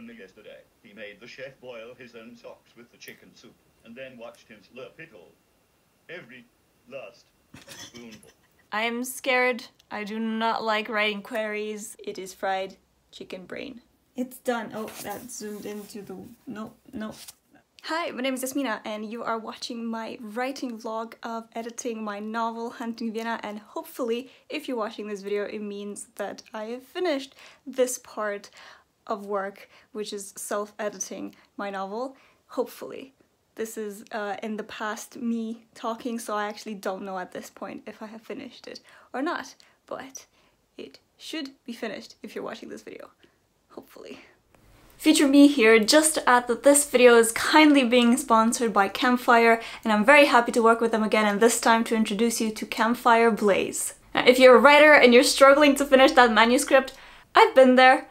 only yesterday. He made the chef boil his own socks with the chicken soup, and then watched him slurp it all. Every last spoonful. I'm scared. I do not like writing queries. It is fried chicken brain. It's done. Oh, that zoomed into the... No. Hi, my name is Iasmina, and you are watching my writing vlog of editing my novel Hunting Vienna, and hopefully, if you're watching this video, it means that I have finished this part of work, which is self-editing my novel. Hopefully. This is in the past me talking, so I actually don't know at this point if I have finished it or not, but it should be finished if you're watching this video. Hopefully. Future me here, just to add that this video is kindly being sponsored by Campfire, and I'm very happy to work with them again, and this time to introduce you to Campfire Blaze. Now, if you're a writer and you're struggling to finish that manuscript, I've been there.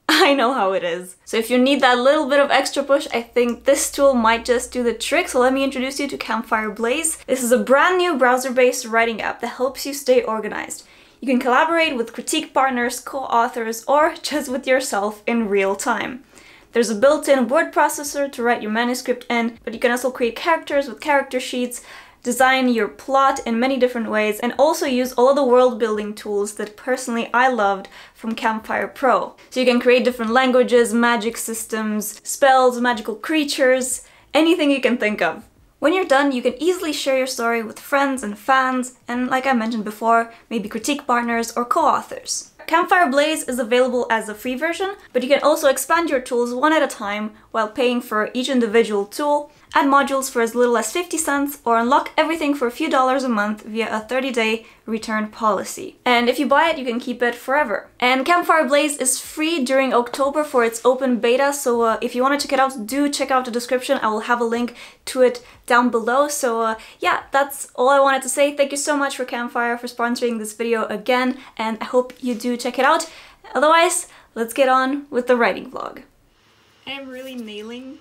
I know how it is. So if you need that little bit of extra push, I think this tool might just do the trick, so let me introduce you to Campfire Blaze. This is a brand new browser-based writing app that helps you stay organized. You can collaborate with critique partners, co-authors, or just with yourself in real time. There's a built-in word processor to write your manuscript in, but you can also create characters with character sheets, design your plot in many different ways, and also use all of the world building tools that personally I loved from Campfire Pro. So you can create different languages, magic systems, spells, magical creatures, anything you can think of. When you're done, you can easily share your story with friends and fans, and like I mentioned before, maybe critique partners or co-authors. Campfire Blaze is available as a free version, but you can also expand your tools one at a time while paying for each individual tool, add modules for as little as 50 cents, or unlock everything for a few dollars a month via a 30-day return policy. And if you buy it, you can keep it forever. And Campfire Blaze is free during October for its open beta, so if you want to check it out, do check out the description. I will have a link to it down below. So yeah, that's all I wanted to say. Thank you so much for Campfire for sponsoring this video again, and I hope you do check it out. Otherwise, let's get on with the writing vlog. I am really nailing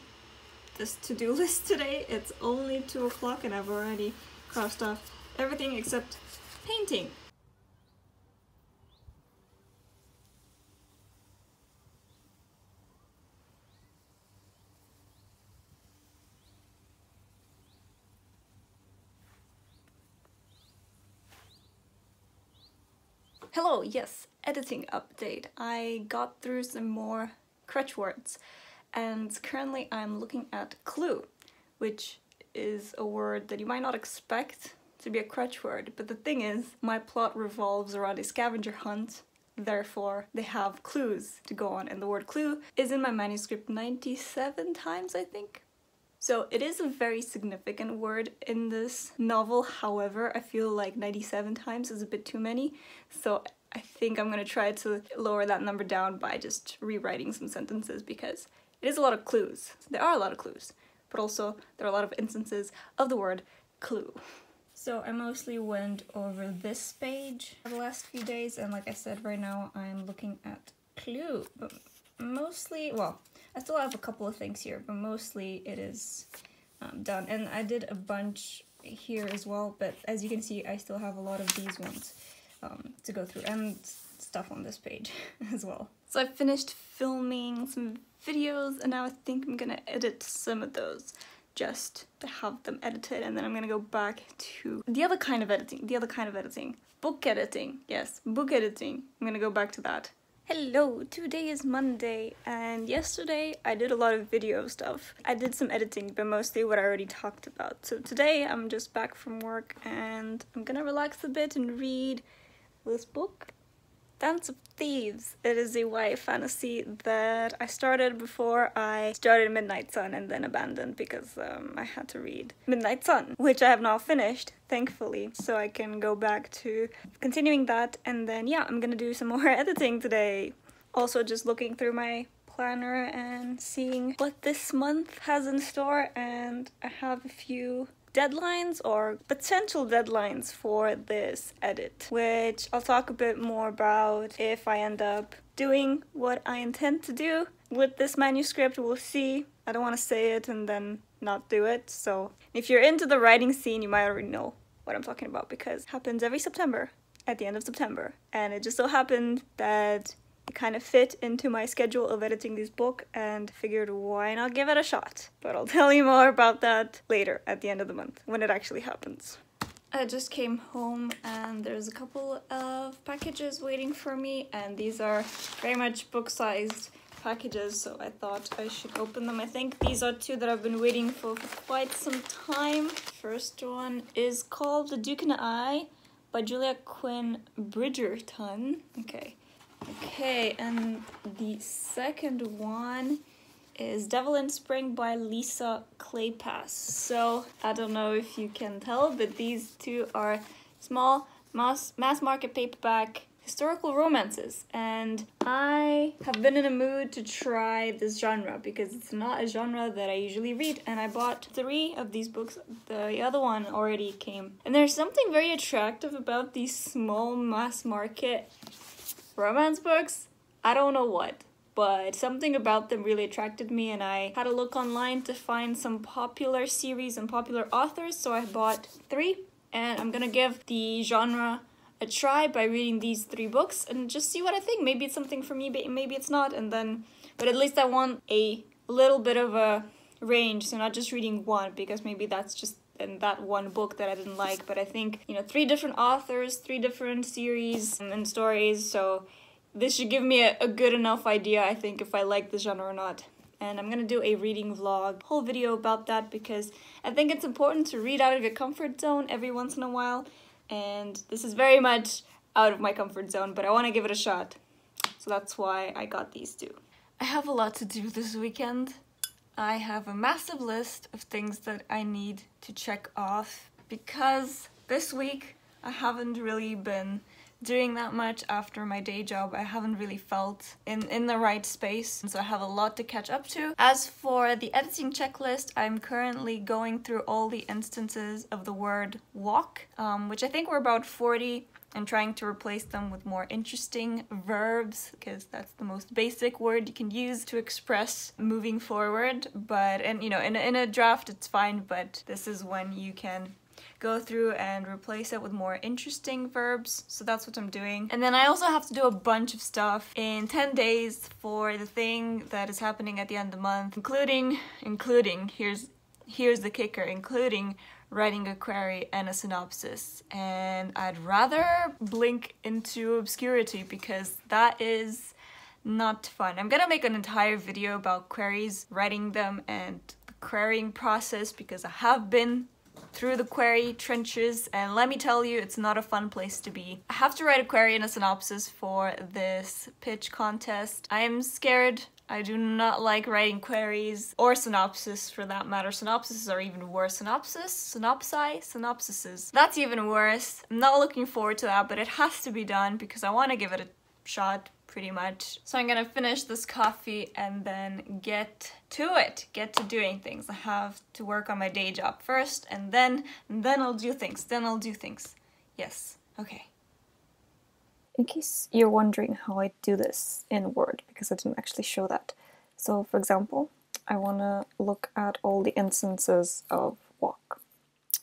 this to-do list today. It's only 2 o'clock and I've already crossed off everything except painting. Hello, yes, editing update. I got through some more crutch words, and currently I'm looking at clue, which is a word that you might not expect to be a crutch word, but the thing is, my plot revolves around a scavenger hunt, therefore they have clues to go on, and the word clue is in my manuscript 97 times, I think. So it is a very significant word in this novel, however, I feel like 97 times is a bit too many, so I think I'm gonna try to lower that number down by just rewriting some sentences, because it is a lot of clues. There are a lot of clues, but also there are a lot of instances of the word clue. So I mostly went over this page for the last few days, and like I said, right now I'm looking at clue, but mostly, well, I still have a couple of things here, but mostly it is done. And I did a bunch here as well, but as you can see, I still have a lot of these ones to go through, and stuff on this page as well. So I finished filming some videos, and now I think I'm gonna edit some of those just to have them edited, and then I'm gonna go back to the other kind of editing, book editing. Yes, book editing. I'm gonna go back to that. Hello, today is Monday, and yesterday I did a lot of video stuff. I did some editing, but mostly what I already talked about. So today I'm just back from work, and I'm gonna relax a bit and read this book, Dance of Thieves. It is a YA fantasy that I started before I started Midnight Sun and then abandoned because I had to read Midnight Sun, which I have now finished, thankfully, so I can go back to continuing that, and then yeah, I'm gonna do some more editing today. Also just looking through my planner and seeing what this month has in store, and I have a few deadlines or potential deadlines for this edit, which I'll talk a bit more about if I end up doing what I intend to do with this manuscript. We'll see. I don't want to say it and then not do it. So if you're into the writing scene, you might already know what I'm talking about, because it happens every September, at the end of September. And it just so happened that it kind of fit into my schedule of editing this book and figured why not give it a shot. But I'll tell you more about that later at the end of the month when it actually happens. I just came home and there's a couple of packages waiting for me, and these are very much book-sized packages, so I thought I should open them. I think these are two that I've been waiting for quite some time. First one is called The Duke and I by Julia Quinn Bridgerton. Okay, and the second one is Devil in Spring by Lisa Kleypas. So I don't know if you can tell, but these two are small mass market paperback historical romances, and I have been in a mood to try this genre because it's not a genre that I usually read, and I bought 3 of these books. The other one already came, and there's something very attractive about these small mass market romance books. I don't know what, but something about them really attracted me, and I had a look online to find some popular series and popular authors, so I bought 3, and I'm gonna give the genre a try by reading these 3 books and just see what I think. Maybe it's something for me, but maybe it's not, but at least I want a little bit of a range, so not just reading one, because maybe that's just in that one book that I didn't like. But I think, 3 different authors, 3 different series and stories, so this should give me a good enough idea, I think, if I like the genre or not. And I'm gonna do a reading vlog, whole video about that, because I think it's important to read out of your comfort zone every once in a while. And this is very much out of my comfort zone, but I want to give it a shot. So that's why I got these 2. I have a lot to do this weekend. I have a massive list of things that I need to check off, because this week I haven't really been doing that much after my day job. I haven't really felt in the right space, so I have a lot to catch up to. As for the editing checklist, I'm currently going through all the instances of the word walk, which I think were about 40, and trying to replace them with more interesting verbs, because that's the most basic word you can use to express moving forward. But, and in a draft it's fine, but this is when you can go through and replace it with more interesting verbs, so that's what I'm doing. And then I also have to do a bunch of stuff in 10 days for the thing that is happening at the end of the month, including here's the kicker, including writing a query and a synopsis. And I'd rather blink into obscurity, because that is not fun. I'm gonna make an entire video about queries, writing them, and the querying process, because I have been through the query trenches, and let me tell you, it's not a fun place to be. I have to write a query and a synopsis for this pitch contest. I am scared. I do not like writing queries, or synopsis for that matter. Synopsises are even worse. Synopsises. That's even worse. I'm not looking forward to that, but it has to be done because I want to give it a shot, pretty much. So I'm gonna finish this coffee and then get to it, get to doing things. I have to work on my day job first, and then I'll do things. Yes, okay. In case you're wondering how I do this in Word, because I didn't actually show that. So for example, I wanna look at all the instances of walk.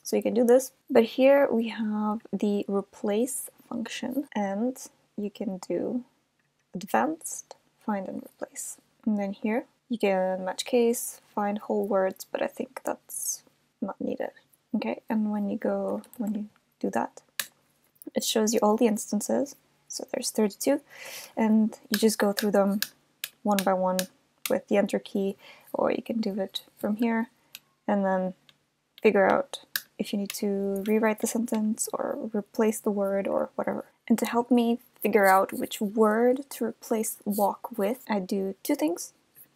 So you can do this, but here we have the replace function, and you can do advanced, find and replace. And then here you can match case, find whole words, but I think that's not needed. Okay, and when you do that, it shows you all the instances. So there's 32, and you just go through them one by one with the enter key, or you can do it from here and then figure out if you need to rewrite the sentence or replace the word or whatever. And to help me figure out which word to replace walk with, I do 2 things.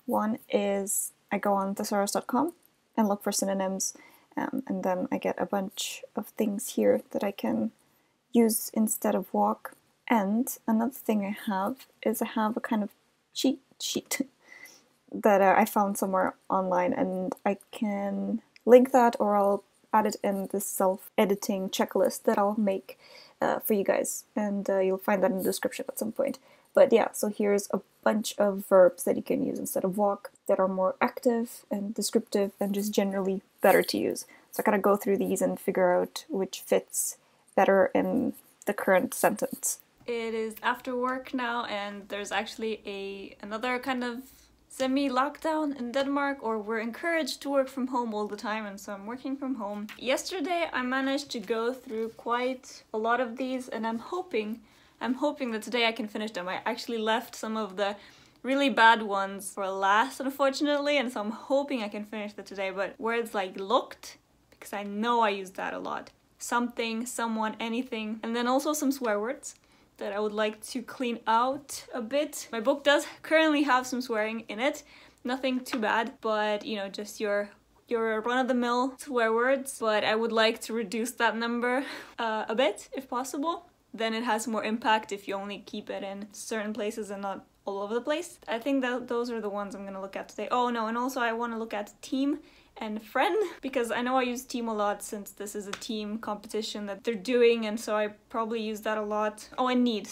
One is I go on thesaurus.com and look for synonyms, and then I get a bunch of things here that I can use instead of walk. And another thing I have is I have a kind of cheat sheet that I found somewhere online, and I can link that, or I'll add it in the self-editing checklist that I'll make for you guys, and you'll find that in the description at some point. But yeah, so here's a bunch of verbs that you can use instead of walk that are more active and descriptive and just generally better to use. So I gotta go through these and figure out which fits better in the current sentence. It is after work now, and there's actually another kind of semi-lockdown in Denmark, or we're encouraged to work from home all the time, and so I'm working from home. Yesterday I managed to go through quite a lot of these, and I'm hoping that today I can finish them. I actually left some of the really bad ones for last, unfortunately, and so I'm hoping I can finish that today. But words like looked, because I know I use that a lot. Something, someone, anything, and then also some swear words that I would like to clean out a bit. My book does currently have some swearing in it, nothing too bad, but you know, just your run-of-the-mill swear words, but I would like to reduce that number a bit if possible. Then it has more impact if you only keep it in certain places and not all over the place. I think that those are the ones I'm gonna look at today. Oh no, and also I want to look at team and friend, because I know I use team a lot since this is a team competition that they're doing, and so I probably use that a lot. Oh, and need,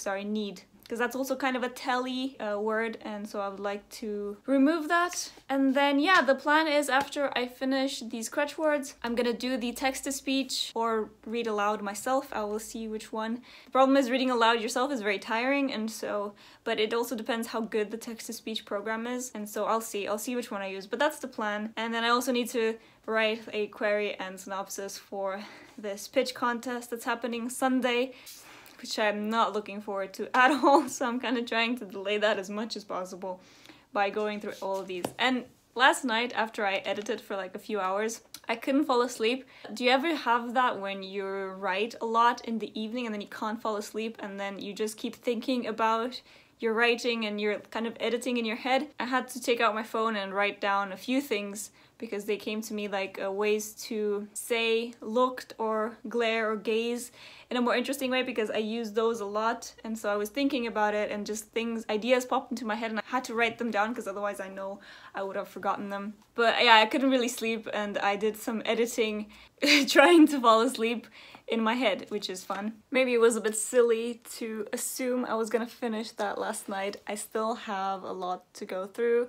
because that's also kind of a telly word, and so I would like to remove that. And then yeah, the plan is after I finish these crutch words, I'm gonna do the text-to-speech or read aloud myself. I will see which one. The problem is reading aloud yourself is very tiring, and so, but it also depends how good the text-to-speech program is, and so I'll see which one I use, but that's the plan. And then I also need to write a query and synopsis for this pitch contest that's happening Sunday, which I'm not looking forward to at all, so I'm kind of trying to delay that as much as possible by going through all of these. And last night, after I edited for like a few hours, I couldn't fall asleep. Do you ever have that when you write a lot in the evening and then you can't fall asleep, and then you just keep thinking about your writing and you're kind of editing in your head? I had to take out my phone and write down a few things because they came to me like ways to say looked or glare or gaze in a more interesting way, because I use those a lot, and so I was thinking about it and just ideas popped into my head and I had to write them down because otherwise I know I would have forgotten them. But yeah, I couldn't really sleep and I did some editing trying to fall asleep in my head, which is fun. Maybe it was a bit silly to assume I was gonna finish that last night. I still have a lot to go through,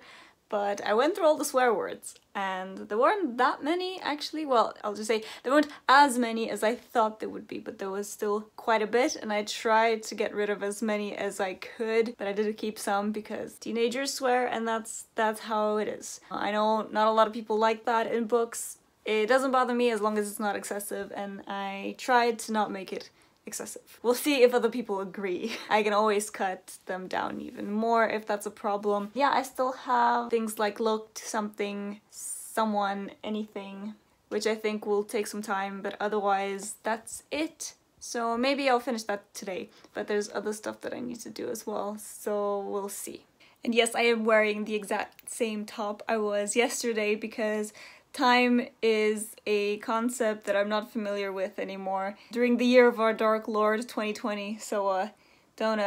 but I went through all the swear words, and there weren't that many actually. Well, I'll just say there weren't as many as I thought there would be, but there was still quite a bit, and I tried to get rid of as many as I could, but I did keep some because teenagers swear, and that's how it is. I know not a lot of people like that in books. It doesn't bother me as long as it's not excessive, and I tried to not make it excessive. We'll see if other people agree. I can always cut them down even more if that's a problem. Yeah, I still have things like looked, something, someone, anything, which I think will take some time, but otherwise that's it. So maybe I'll finish that today, but there's other stuff that I need to do as well, so we'll see. And yes, I am wearing the exact same top I was yesterday because time is a concept that I'm not familiar with anymore during the year of our Dark Lord 2020, so don't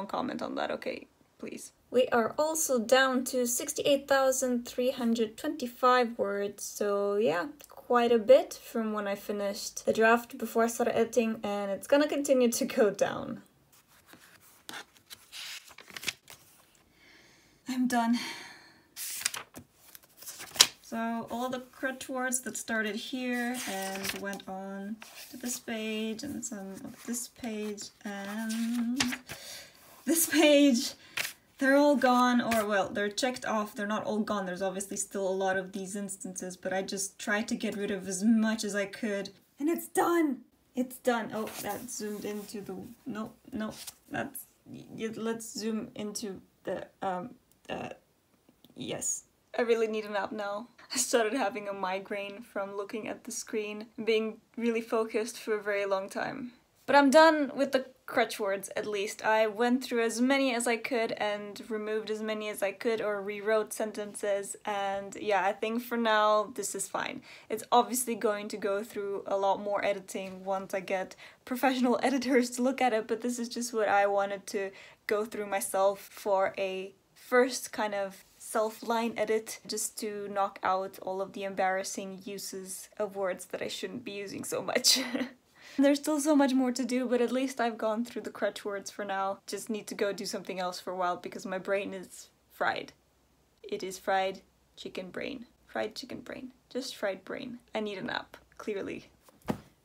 comment on that, okay, please. We are also down to 68,325 words, so yeah, quite a bit from when I finished the draft before I started editing, and it's gonna continue to go down. I'm done. So all the crutch words that started here and went on to this page and some of this page and this page, they're all gone, or well, they're checked off. They're not all gone. There's obviously still a lot of these instances, but I just tried to get rid of as much as I could. And it's done! It's done. Oh, that zoomed into the... No, that's... Let's zoom into the... Yes. I really need a nap now. I started having a migraine from looking at the screen and being really focused for a very long time. But I'm done with the crutch words, at least. I went through as many as I could and removed as many as I could, or rewrote sentences, and yeah, I think for now this is fine. It's obviously going to go through a lot more editing once I get professional editors to look at it, but this is just what I wanted to go through myself for a first kind of self-line edit, just to knock out all of the embarrassing uses of words that I shouldn't be using so much. There's still so much more to do, but at least I've gone through the crutch words for now. Just need to go do something else for a while because my brain is fried. It is fried chicken brain. Fried chicken brain. Just fried brain. I need a nap, clearly.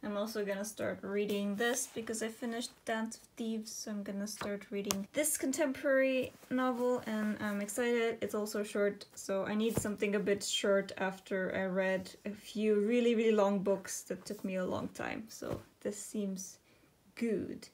I'm also gonna start reading this because I finished Dance of Thieves, so I'm gonna start reading this contemporary novel and I'm excited. It's also short, so I need something a bit short after I read a few really long books that took me a long time, so this seems good.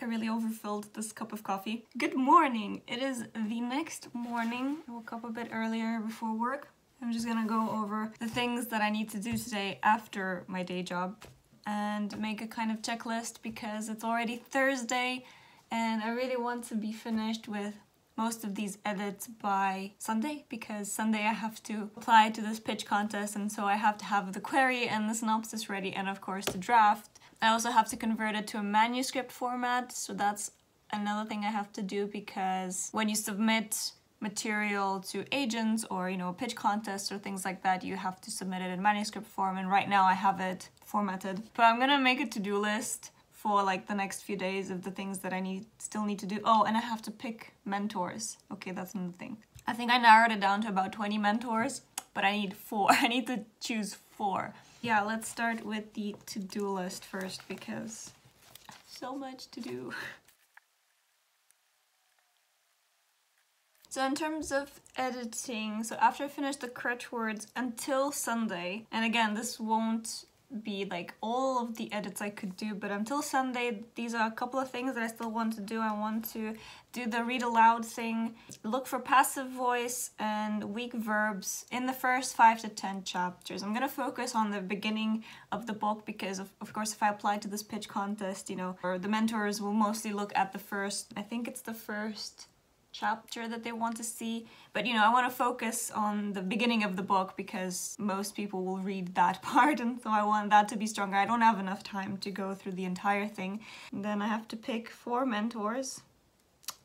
I really overfilled this cup of coffee. Good morning! It is the next morning. I woke up a bit earlier before work. I'm just gonna go over the things that I need to do today after my day job and make a kind of checklist because it's already Thursday and I really want to be finished with most of these edits by Sunday because Sunday I have to apply to this pitch contest and so I have to have the query and the synopsis ready and of course the draft. I also have to convert it to a manuscript format, so that's another thing I have to do because when you submit material to agents or, you know, pitch contests or things like that, you have to submit it in manuscript form and right now I have it formatted. But I'm gonna make a to-do list for like the next few days of the things that I still need to do. Oh, and I have to pick mentors. Okay, that's another thing. I think I narrowed it down to about 20 mentors, but I need 4. I need to choose 4. Yeah, let's start with the to-do list first because so much to do. So in terms of editing, so after I finish the crutch words until Sunday, and again, this won't be like all of the edits I could do, but until Sunday, these are a couple of things that I still want to do. I want to do the read aloud thing, look for passive voice and weak verbs in the first 5 to 10 chapters. I'm gonna focus on the beginning of the book because of course if I apply to this pitch contest, you know, or the mentors will mostly look at the first, I think it's the first chapter that they want to see, but you know, I want to focus on the beginning of the book because most people will read that part and so I want that to be stronger. I don't have enough time to go through the entire thing. And then I have to pick 4 mentors.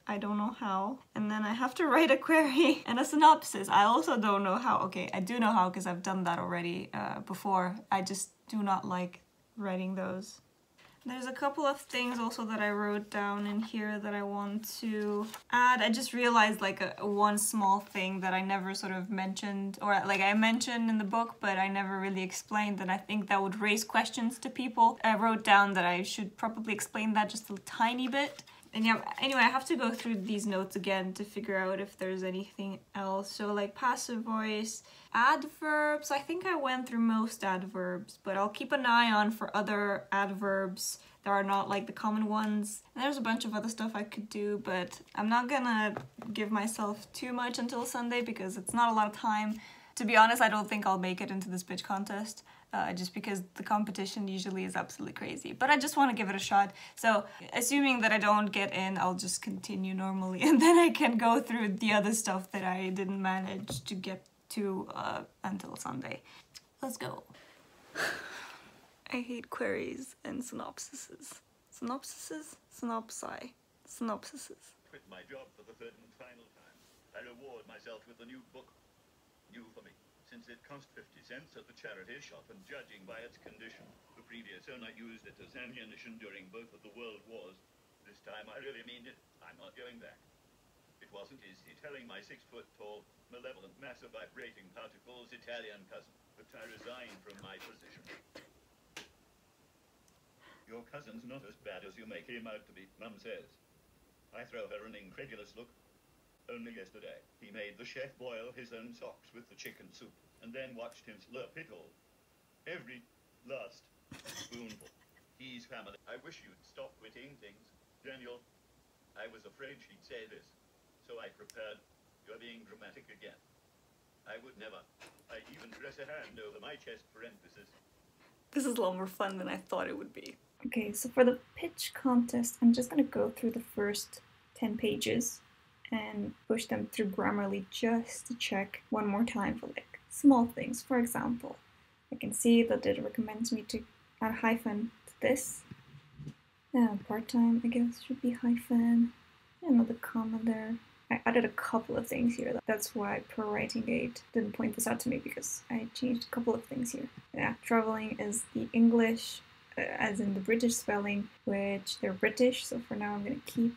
I don't know how. And then I have to write a query and a synopsis. I also don't know how. Okay, I do know how because I've done that already before. I just do not like writing those. There's a couple of things also that I wrote down in here that I want to add. I just realized like one small thing that I never sort of mentioned, or like I mentioned in the book, but I never really explained, and I think that would raise questions to people. I wrote down that I should probably explain that just a tiny bit. And yeah, anyway, I have to go through these notes again to figure out if there's anything else. So like passive voice, adverbs, I think I went through most adverbs, but I'll keep an eye on for other adverbs that are not like the common ones. And there's a bunch of other stuff I could do, but I'm not gonna give myself too much until Sunday because it's not a lot of time. To be honest, I don't think I'll make it into this pitch contest. Just because the competition usually is absolutely crazy. But I just want to give it a shot. So assuming that I don't get in, I'll just continue normally and then I can go through the other stuff that I didn't manage to get to until Sunday. Let's go. I hate queries and synopsises. Synopsises? Synopsi. Synopsises. Quit my job for the 3rd and final time. I reward myself with a new book. New for me, since it cost 50 cents at the charity shop and judging by its condition. The previous owner used it as ammunition during both of the world wars. This time I really mean it. I'm not going back. It wasn't easy telling my 6-foot-tall, malevolent, mass of vibrating particles Italian cousin, but I resigned from my position. Your cousin's not as bad as you make him out to be, Mum says. I throw her an incredulous look. Only yesterday, he made the chef boil his own socks with the chicken soup, and then watched him slurp it all. Every last spoonful. He's family. I wish you'd stop quitting things, Daniel. I was afraid she'd say this, so I prepared. You're being dramatic again. I would never. I even press a hand over my chest for emphasis. This is a lot more fun than I thought it would be. Okay, so for the pitch contest, I'm just gonna go through the first 10 pages and push them through Grammarly just to check one more time for like small things. For example, I can see that it recommends me to add a hyphen to this. Part-time, I guess, should be hyphen. Another comma there. I added a couple of things here. That's why Per Writing Aid didn't point this out to me because I changed a couple of things here. Yeah, traveling is the English, as in the British spelling, which they're British, so for now I'm gonna keep.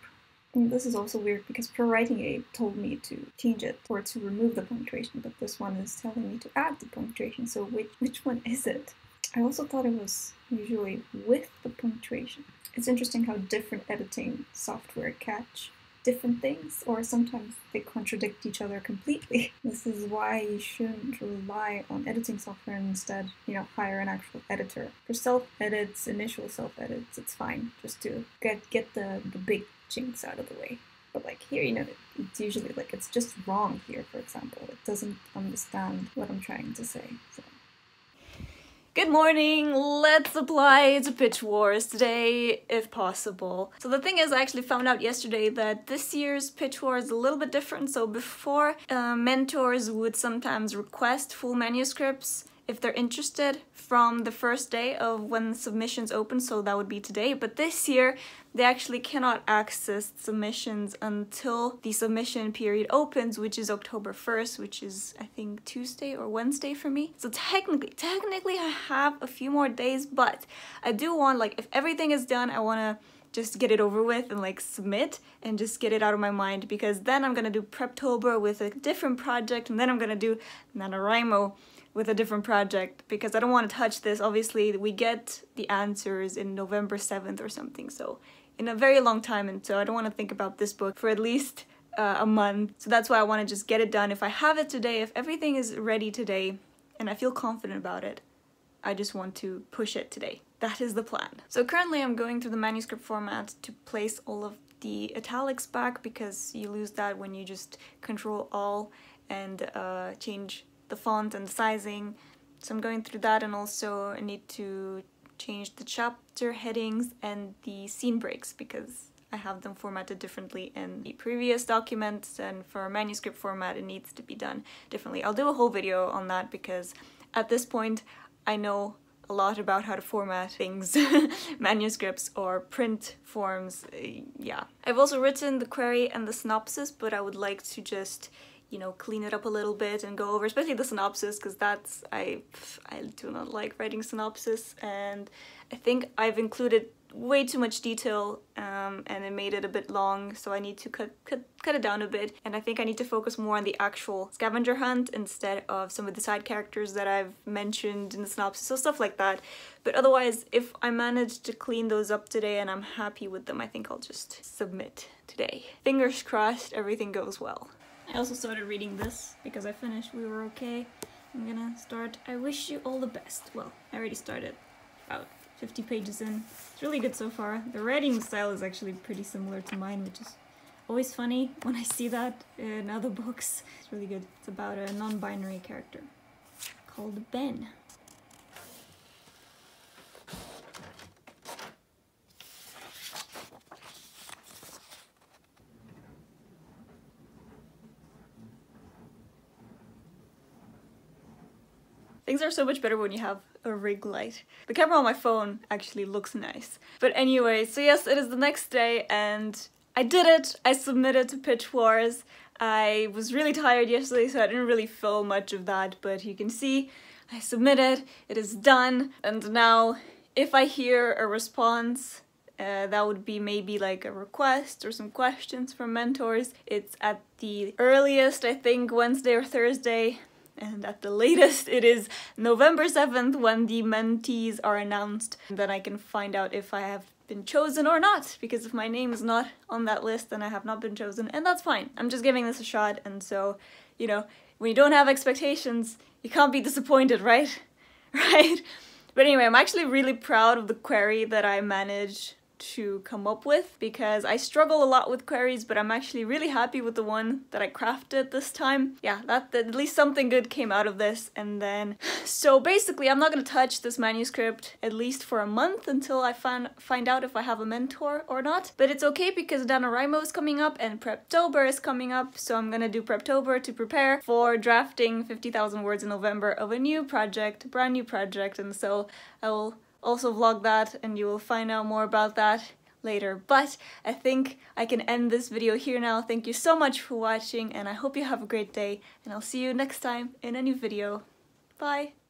And this is also weird because Per Writing Aid told me to change it or to remove the punctuation, but this one is telling me to add the punctuation, so which one is it? I also thought it was usually with the punctuation. It's interesting how different editing software catch different things, or sometimes they contradict each other completely. This is why you shouldn't rely on editing software and instead, hire an actual editor. For self-edits, initial self-edits, it's fine just to get the big chinks out of the way. But like here, it's usually like it's just wrong here, for example. It doesn't understand what I'm trying to say. So. Good morning! Let's apply to Pitch Wars today, if possible. So the thing is, I actually found out yesterday that this year's Pitch War is a little bit different. So before, mentors would sometimes request full manuscripts if they're interested from the first day of when submissions open, so that would be today. But this year, they actually cannot access submissions until the submission period opens, which is October 1st, which is, I think, Tuesday or Wednesday for me. So technically I have a few more days, but I do want, like, if everything is done, I want to just get it over with and like submit and just get it out of my mind, because then I'm gonna do Preptober with a different project, and then I'm gonna do NaNoWriMo with a different project, because I don't want to touch this. Obviously, we get the answers in November 7th or something, so in a very long time, and so I don't want to think about this book for at least a month. So that's why I want to just get it done. If I have it today, if everything is ready today, and I feel confident about it, I just want to push it today. That is the plan. So currently I'm going through the manuscript format to place all of the italics back, because you lose that when you just Control All and change the font and sizing. So I'm going through that, and also I need to change the chapter headings and the scene breaks, because I have them formatted differently in the previous documents, and for manuscript format it needs to be done differently. I'll do a whole video on that, because at this point I know a lot about how to format things, manuscripts or print forms, yeah. I've also written the query and the synopsis, but I would like to just clean it up a little bit and go over, especially the synopsis, because that's, I do not like writing synopsis, and I think I've included way too much detail and it made it a bit long, so I need to cut it down a bit, and I think I need to focus more on the actual scavenger hunt instead of some of the side characters that I've mentioned in the synopsis, so stuff like that. But otherwise, if I manage to clean those up today and I'm happy with them, I think I'll just submit today. Fingers crossed everything goes well. I also started reading this because I finished We Were Okay. I'm gonna start I Wish You All the Best. Well, I already started about 50 pages in. It's really good so far. The writing style is actually pretty similar to mine, which is always funny when I see that in other books. It's really good. It's about a non-binary character called Ben. Things are so much better when you have a rig light. The camera on my phone actually looks nice. But anyway, so yes, it is the next day and I did it! I submitted to Pitch Wars. I was really tired yesterday, so I didn't really film much of that, but you can see I submitted, it is done, and now if I hear a response, that would be maybe like a request or some questions from mentors. It's at the earliest, I think, Wednesday or Thursday. And at the latest, it is November 7th when the mentees are announced. And then I can find out if I have been chosen or not. Because if my name is not on that list, then I have not been chosen. And that's fine. I'm just giving this a shot. And so, when you don't have expectations, you can't be disappointed, right? Right? But anyway, I'm actually really proud of the query that I managed to come up with, because I struggle a lot with queries, but I'm actually really happy with the one that I crafted this time. Yeah, that at least something good came out of this. And then, so basically I'm not gonna touch this manuscript at least for a month until I find out if I have a mentor or not. But it's okay, because NaNoWriMo is coming up and Preptober is coming up, so I'm gonna do Preptober to prepare for drafting 50,000 words in November of a new project, brand new project, and so I will also vlog that, and you will find out more about that later. But I think I can end this video here now. Thank you so much for watching, and I hope you have a great day, and I'll see you next time in a new video. Bye!